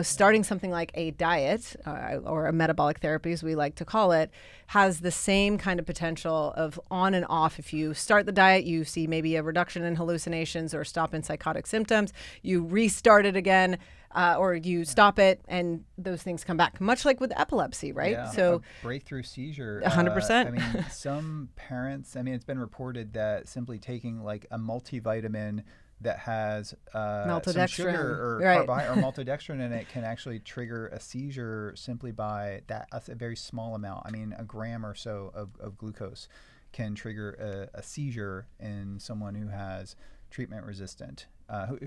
starting something like a diet or a metabolic therapy, as we like to call it, has the same kind of potential of on and off. If you start the diet, you see maybe a reduction in hallucinations or stop in psychotic symptoms. You restart it again, or you stop it, and those things come back, much like with epilepsy, right? Yeah, So a breakthrough seizure. 100%. I mean, some parents, it's been reported that simply taking like a multivitamin that has some sugar or carbohydrate or maltodextrin in it can actually trigger a seizure simply by that. That's a very small amount. A gram or so of glucose can trigger a seizure in someone who has treatment resistant,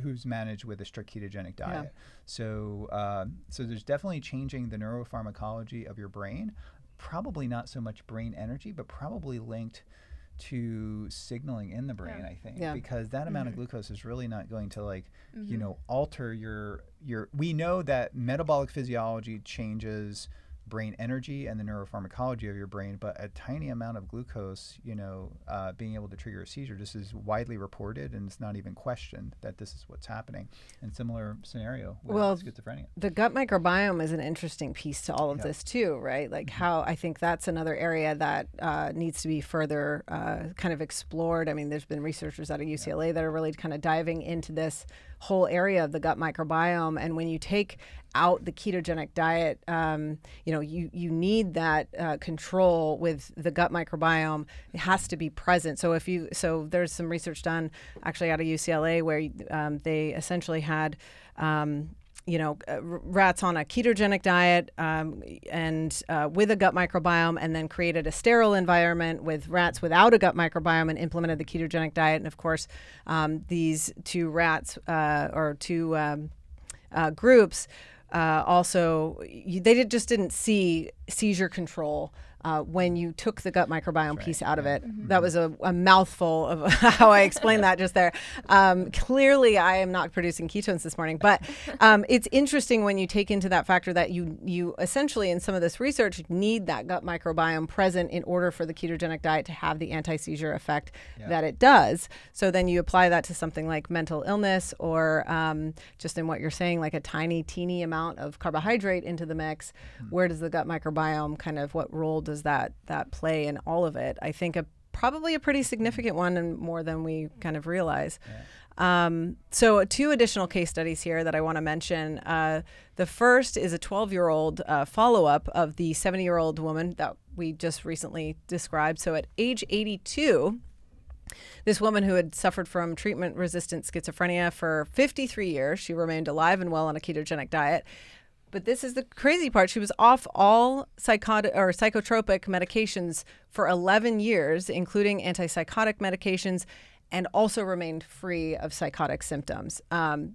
who's managed with a strict ketogenic diet. Yeah. So there's definitely changing the neuropharmacology of your brain. Probably not so much brain energy, but probably linked to signaling in the brain, I think, because that amount of glucose is really not going to alter your. We know that metabolic physiology changes brain energy and the neuropharmacology of your brain, but a tiny amount of glucose, being able to trigger a seizure, this is widely reported, and it's not even questioned that this is what's happening. And similar scenario with schizophrenia. The gut microbiome is an interesting piece to all of this too, right? Like how I think that's another area that needs to be further kind of explored. There's been researchers out of UCLA that are really kind of diving into this whole area of the gut microbiome. And when you take out the ketogenic diet, you need that control with the gut microbiome. It has to be present. So there's some research done actually out of UCLA where they essentially had rats on a ketogenic diet and with a gut microbiome, and then created a sterile environment with rats without a gut microbiome and implemented the ketogenic diet. And of course, these 2 rats or 2 groups also, they just didn't see seizure control when you took the gut microbiome piece out of it. That was a mouthful of how I explained that just there. Clearly, I am not producing ketones this morning, but it's interesting when you take into that factor that you essentially, in some of this research, need that gut microbiome present in order for the ketogenic diet to have the anti-seizure effect that it does. So then you apply that to something like mental illness or just in what you're saying, like a teeny amount of carbohydrate into the mix. Where does the gut microbiome what role does that play in all of it? I think probably a pretty significant one, and more than we kind of realize. So 2 additional case studies here that I want to mention. The first is a 12-year-old follow-up of the 70-year-old woman that we just recently described. So at age 82, this woman who had suffered from treatment-resistant schizophrenia for 53 years, she remained alive and well on a ketogenic diet. But this is the crazy part. She was off all psychotropic medications for 11 years, including antipsychotic medications, and also remained free of psychotic symptoms.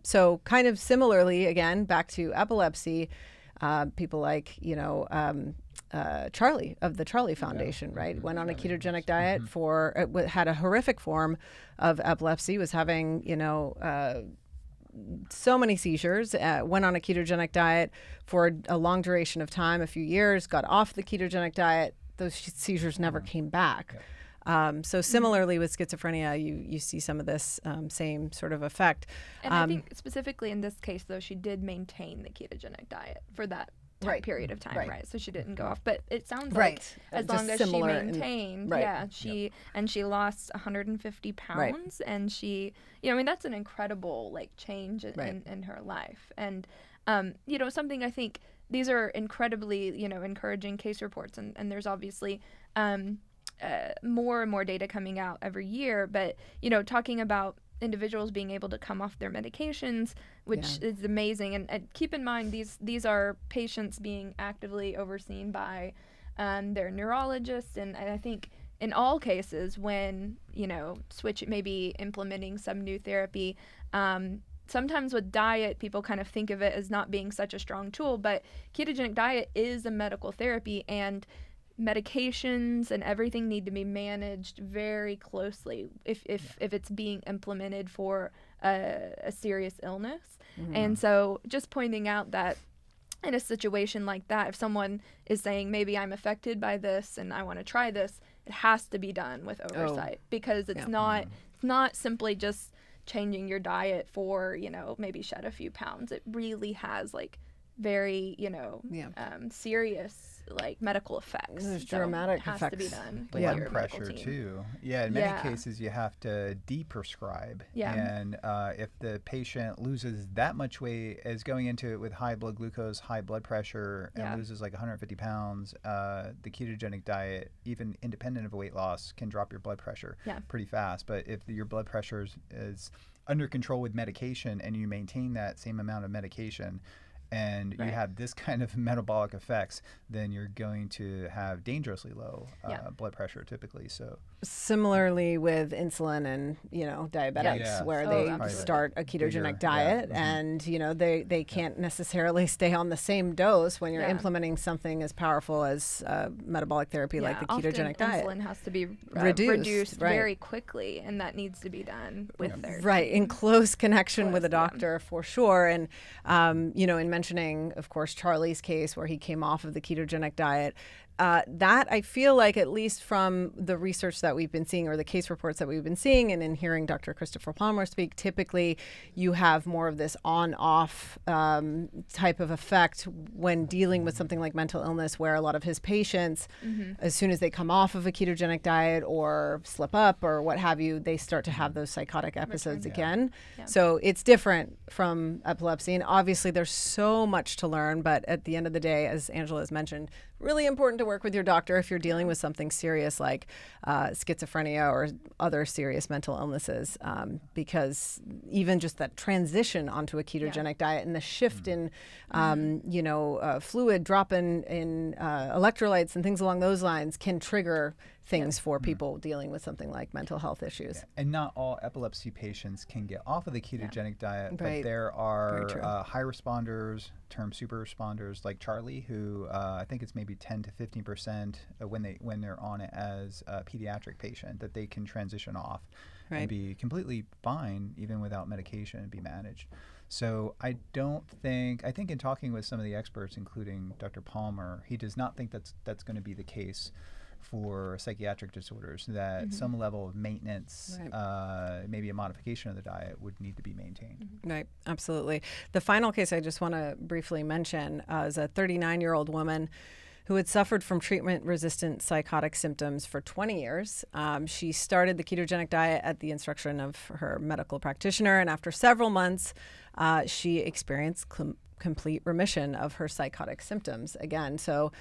So kind of similarly, again, back to epilepsy, people like, Charlie of the Charlie Foundation, right? Went on a ketogenic diet had a horrific form of epilepsy, was having, so many seizures, went on a ketogenic diet for a long duration of time, a few years, got off the ketogenic diet. Those seizures never came back. So similarly with schizophrenia, you see some of this same sort of effect. And I think specifically in this case, though, she did maintain the ketogenic diet for that period of time, right? So she didn't go off. But it sounds like as long as she maintained, she lost 150 pounds, and she, that's an incredible change in her life. And, something I think these are incredibly, encouraging case reports, and there's obviously more and more data coming out every year, but, talking about individuals being able to come off their medications, which is amazing. And keep in mind, these are patients being actively overseen by their neurologists. And I think in all cases, when, maybe implementing some new therapy, sometimes with diet, people kind of think of it as not being such a strong tool, but ketogenic diet is a medical therapy, and medications and everything need to be managed very closely if it's being implemented for a serious illness. And so just pointing out that in a situation like that, if someone is saying, maybe I'm affected by this and I want to try this, it has to be done with oversight, because it's not simply just changing your diet for, maybe shed a few pounds. It really has very, serious medical effects. There's dramatic effects. Has to be done with blood your pressure too. In many cases you have to deprescribe. And if the patient loses that much weight, is going into it with high blood glucose, high blood pressure, and loses 150 pounds, the ketogenic diet, even independent of weight loss, can drop your blood pressure pretty fast. But if your blood pressure is under control with medication, and you maintain that same amount of medication, and you have this kind of metabolic effects, then you're going to have dangerously low blood pressure typically. So similarly with insulin and diabetics, where they start a ketogenic diet, and they can't necessarily stay on the same dose when you're implementing something as powerful as metabolic therapy like the ketogenic diet. Insulin has to be reduced very quickly, and that needs to be done with therapy. In close connection with a doctor for sure. And in mentioning, of course, Charlie's case where he came off of the ketogenic diet, that I feel like, at least from the research that we've been seeing, or the case reports that we've been seeing, and in hearing Dr. Christopher Palmer speak, typically you have more of this on-off type of effect when dealing with something like mental illness, where a lot of his patients, as soon as they come off of a ketogenic diet or slip up or what have you, they start to have those psychotic episodes again. So it's different from epilepsy. And obviously there's so much to learn, but at the end of the day, as Angela has mentioned, really important to work with your doctor if you're dealing with something serious like schizophrenia or other serious mental illnesses, because even just that transition onto a ketogenic diet and the shift in fluid drop in electrolytes and things along those lines can trigger things for people dealing with something like mental health issues. And not all epilepsy patients can get off of the ketogenic diet, but there are high responders, termed super responders, like Charlie, who I think it's maybe 10 to 15% when they're on it as a pediatric patient, that they can transition off and be completely fine even without medication and be managed. So I think in talking with some of the experts, including Dr. Palmer, he does not think that's going to be the case for psychiatric disorders, that some level of maintenance, maybe a modification of the diet, would need to be maintained. Right, absolutely. The final case I just want to briefly mention is a 39-year-old woman who had suffered from treatment-resistant psychotic symptoms for 20 years. She started the ketogenic diet at the instruction of her medical practitioner, and after several months, she experienced complete remission of her psychotic symptoms again. So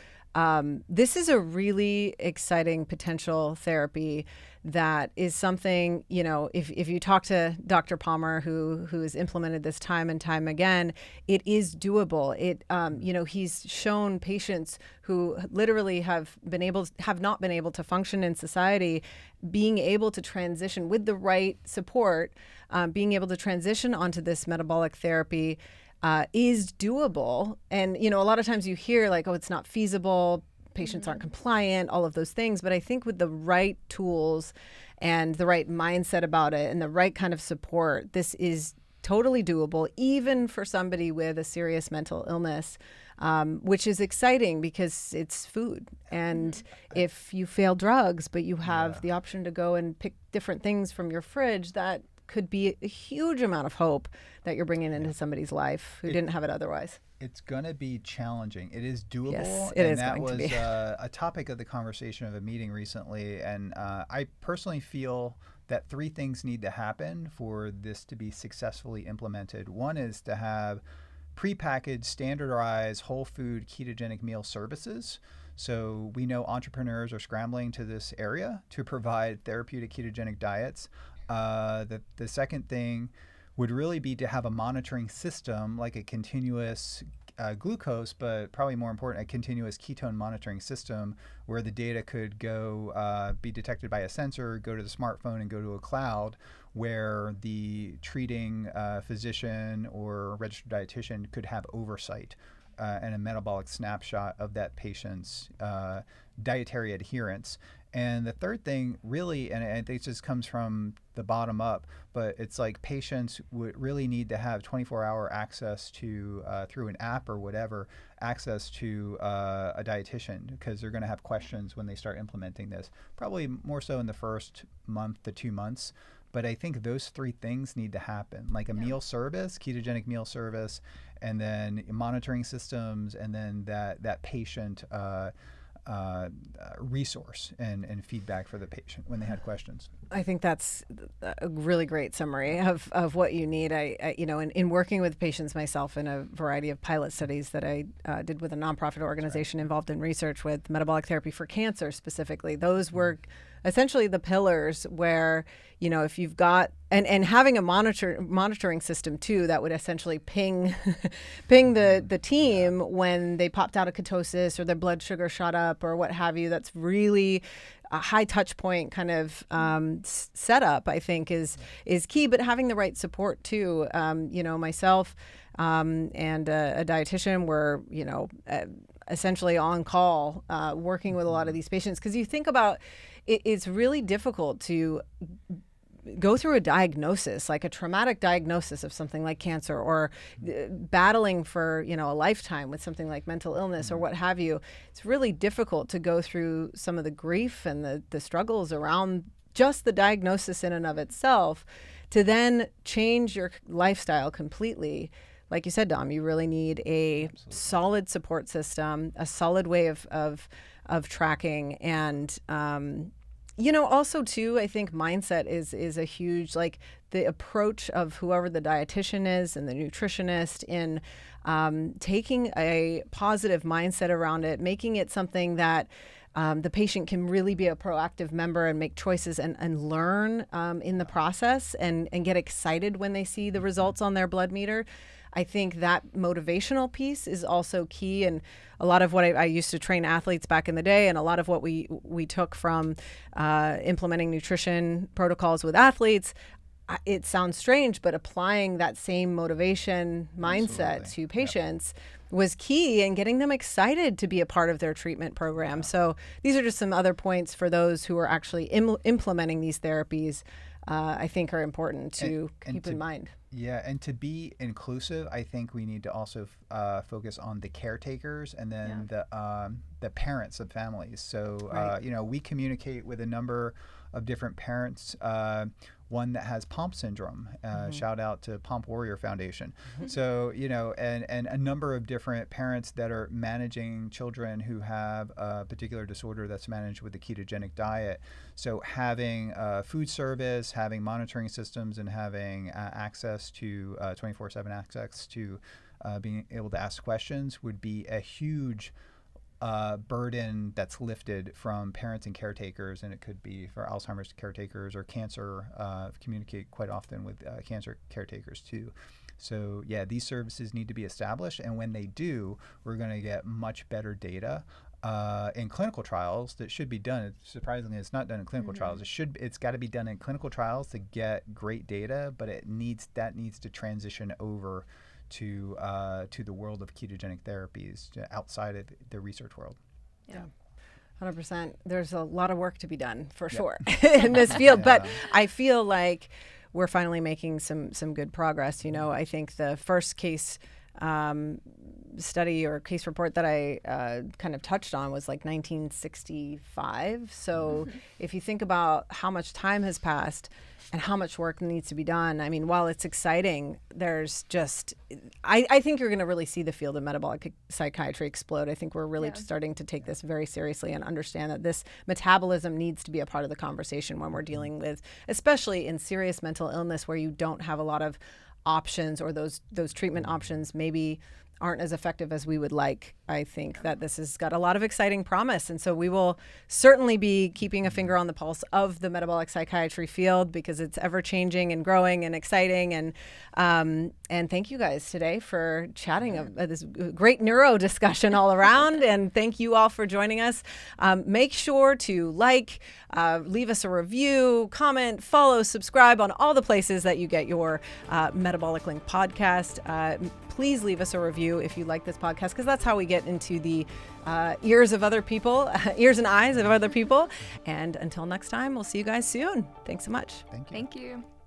this is a really exciting potential therapy that is something, if you talk to Dr. Palmer, who has implemented this time and time again, it is doable. He's shown patients who literally have not been able to function in society, being able to transition with the right support, being able to transition onto this metabolic therapy is doable. And, a lot of times you hear it's not feasible, patients aren't compliant, all of those things. But I think with the right tools and the right mindset about it and the right kind of support, this is totally doable, even for somebody with a serious mental illness. which is exciting because it's food. And if you fail drugs, but you have the option to go and pick different things from your fridge, that could be a huge amount of hope that you're bringing into somebody's life who didn't have it otherwise. It's going to be challenging. It is doable. Yes, it is that going was to be. A topic of the conversation of a meeting recently. And I personally feel that 3 things need to happen for this to be successfully implemented. One is to have prepackaged, standardized, whole food ketogenic meal services. So we know entrepreneurs are scrambling to this area to provide therapeutic ketogenic diets. The second thing would really be to have a monitoring system, like a continuous glucose, but probably more important, a continuous ketone monitoring system where the data could go be detected by a sensor, go to the smartphone, and go to a cloud where the treating physician or registered dietitian could have oversight and a metabolic snapshot of that patient's dietary adherence. And the third thing really, and I think it just comes from the bottom up, but it's like patients would really need to have 24-hour access to, through an app or whatever, access to a dietitian, because they're going to have questions when they start implementing this, probably more so in the first month to 2 months. But I think those 3 things need to happen, like a meal service, ketogenic meal service, and then monitoring systems, and then that patient resource and feedback for the patient when they had questions. I think that's a really great summary of what you need. I in working with patients myself in a variety of pilot studies that I did with a nonprofit organization involved in research with metabolic therapy for cancer specifically, those were essentially the pillars where, if you've got, and having a monitoring system too, that would essentially ping the team when they popped out of ketosis or their blood sugar shot up or what have you. That's really a high touch point kind of setup, I think is key, but having the right support too. Myself and a dietitian were, essentially on call, working with a lot of these patients, because you think about it's really difficult to go through a diagnosis, like a traumatic diagnosis of something like cancer, or battling for, a lifetime with something like mental illness or what have you. It's really difficult to go through some of the grief and the struggles around just the diagnosis in and of itself, to then change your lifestyle completely. Like you said, Dom, you really need a solid support system, a solid way of tracking, and also too, I think mindset is a huge, like the approach of whoever the dietitian is and the nutritionist in taking a positive mindset around it, making it something that the patient can really be a proactive member and make choices and learn in the process and get excited when they see the results on their blood meter. I think that motivational piece is also key, and a lot of what I used to train athletes back in the day, and a lot of what we took from implementing nutrition protocols with athletes. It sounds strange, but applying that same motivation mindset to patients was key in getting them excited to be a part of their treatment program. So these are just some other points for those who are actually implementing these therapies, I think are important to keep in mind. Yeah, and to be inclusive, I think we need to also focus on the caretakers and then the parents of families. So, we communicate with a number of different parents. One that has Pomp syndrome, shout out to Pomp Warrior Foundation. So, and a number of different parents that are managing children who have a particular disorder that's managed with the ketogenic diet. So having food service, having monitoring systems, and having access to 24/7 access to being able to ask questions would be a huge burden that's lifted from parents and caretakers, and it could be for Alzheimer's caretakers or cancer. Communicate quite often with cancer caretakers too. So these services need to be established, and when they do, we're going to get much better data in clinical trials that should be done. Surprisingly, it's not done in clinical trials. It's got to be done in clinical trials to get great data, but that needs to transition over to the world of ketogenic therapies outside of the research world. Yeah. 100%. There's a lot of work to be done for sure in this field, but I feel like we're finally making some good progress. I think the first case study or case report that I kind of touched on was like 1965. So if you think about how much time has passed and how much work needs to be done, I mean, while it's exciting, there's just, I think you're going to really see the field of metabolic psychiatry explode. I think we're really starting to take this very seriously and understand that this metabolism needs to be a part of the conversation when we're dealing with, especially in serious mental illness where you don't have a lot of options, or those treatment options maybe aren't as effective as we would like. I think that this has got a lot of exciting promise. And so we will certainly be keeping a finger on the pulse of the metabolic psychiatry field because it's ever changing and growing and exciting. And thank you guys today for chatting this great neuro discussion all around. And thank you all for joining us. Make sure to leave us a review, comment, follow, subscribe on all the places that you get your Metabolic Link podcast. Please leave us a review if you like this podcast, because that's how we get into the ears of other people, ears and eyes of other people. And until next time, we'll see you guys soon. Thanks so much. Thank you. Thank you.